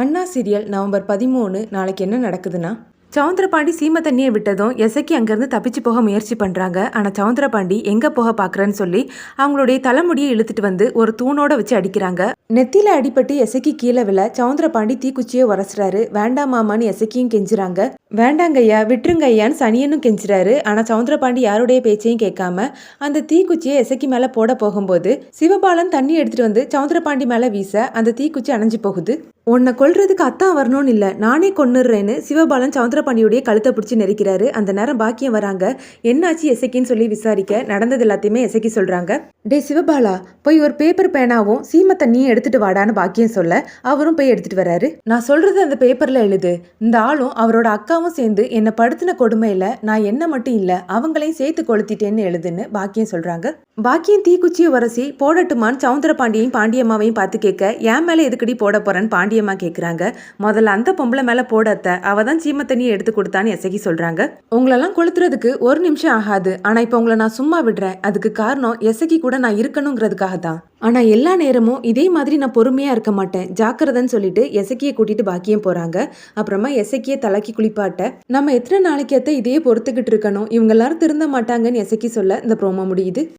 அண்ணா serial November 13 நாளைக்கு என்ன நடக்குதுன்னா, சவுந்தரபாண்டி சீமை தண்ணியை விட்டதும் எசக்கி அங்கேருந்து தப்பிச்சு போக முயற்சி பண்ணுறாங்க. ஆனால் சவுந்தரபாண்டி எங்கே போக பார்க்குறேன்னு சொல்லி அவங்களுடைய தலைமுடியை இழுத்துட்டு வந்து ஒரு தூணோட வச்சு அடிக்கிறாங்க. நெத்தியில் அடிபட்டு எசக்கி கீழே விழ சவுந்தரபாண்டி தீக்குச்சியை உரசுறாரு. வேண்டாம் மாமான்னு எசக்கியும் கெஞ்சுறாங்க. வேண்டாங்கய்யா விட்டுருங்க ஐயான்னு சனியனும் கெஞ்சுறாரு. ஆனால் சவுந்தரபாண்டி யாருடைய பேச்சையும் கேட்காம அந்த தீக்குச்சியை எசக்கி மேலே போட போகும்போது சிவபாலன் தண்ணி எடுத்துட்டு வந்து சவுந்தரபாண்டி மேலே வீச அந்த தீக்குச்சி அணைஞ்சு போகுது. உன்னை கொல்றதுக்கு அத்தான் வரணும்னு இல்லை, நானே கொன்னுடுறேன்னு சிவபாலன் சவுந்தரபாண்டியுடைய கழுத்தை பிடிச்சி நெரிக்கிறாரு. அந்த நேரம் பாக்கியம் வராங்க. என்னாச்சு எசக்கின்னு சொல்லி விசாரிக்க நடந்தது எல்லாத்தையுமே எசக்கி சொல்றாங்க. டே சிவபாலா, போய் ஒரு பேப்பர் பேனாவும் சீமை தண்ணியும் எடுத்துட்டு வாடான்னு பாக்கியம் சொல்ல அவரும் போய் எடுத்துட்டு வராரு. நான் சொல்றது அந்த பேப்பர்ல எழுது. இந்த ஆளும் அவரோட அக்காவும் சேர்ந்து என்னை படுத்தின கொடுமையில நான் என்ன மட்டும் இல்லை அவங்களையும் சேர்த்து கொளுத்திட்டேன்னு எழுதுன்னு பாக்கியம் சொல்றாங்க. பாக்கியம் தீக்குச்சியை உரசி போடட்டுமான்னு சவுந்தரபாண்டியையும் பாண்டியம்மாவையும் பார்த்து கேட்க, என் மேலே எதுக்கடி போட போறேன்னு பாண்டியம்மா கேட்குறாங்க. முதல்ல அந்த பொம்பளை மேலே போடத்த, அவ தான் சீமை தண்ணியை எடுத்து கொடுத்தான்னு எசக்கி சொல்றாங்க. உங்களெல்லாம் கொளுத்துறதுக்கு ஒரு நிமிஷம் ஆகாது, ஆனா இப்போ உங்களை நான் சும்மா விடுறேன். அதுக்கு காரணம் எசக்கி கூட நான் இருக்கணுங்கிறதுக்காக தான். ஆனா எல்லா நேரமும் இதே மாதிரி நான் பொறுமையா இருக்க மாட்டேன், ஜாக்கிரதைன்னு சொல்லிட்டு எசக்கியை கூட்டிட்டு பாக்கியம் போறாங்க. அப்புறமா எசக்கியை தலைக்கு குளிப்பாட்ட, நம்ம எத்தனை நாளைக்கு இதே பொறுத்துக்கிட்டு இருக்கணும், இவங்க எல்லாரும் திருந்த மாட்டாங்கன்னு எசக்கி சொல்ல இந்த ப்ரோமோ முடியுது.